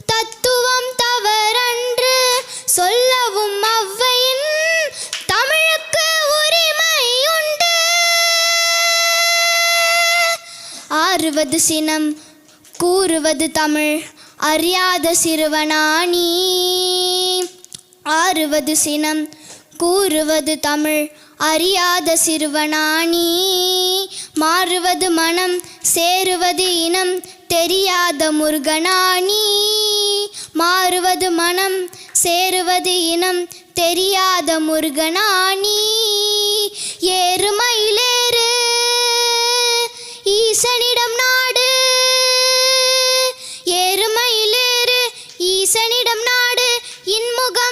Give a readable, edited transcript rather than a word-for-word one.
தத்துவம் தவறன்று சொல்லவும் அவ்வையின் தமிழுக்கு உரிமை உண்டு. ஆறுவது சினம் கூறுவது தமிழ் அறியாத சிறுவனானி. ஆறுவது சினம் கூறுவது தமிழ் அறியாத சிறுவனானி. மாறுவது மனம் சேருவது இனம் தெரியாத முருகனானி. மாறுவது மனம் சேருவது இனம் தெரியாத முருகனானி. ஏறுமயிலேறு ஈசனிடம் நாடு. ஏறுமயிலேறு ஈசனிடம் நாடு. இன்முக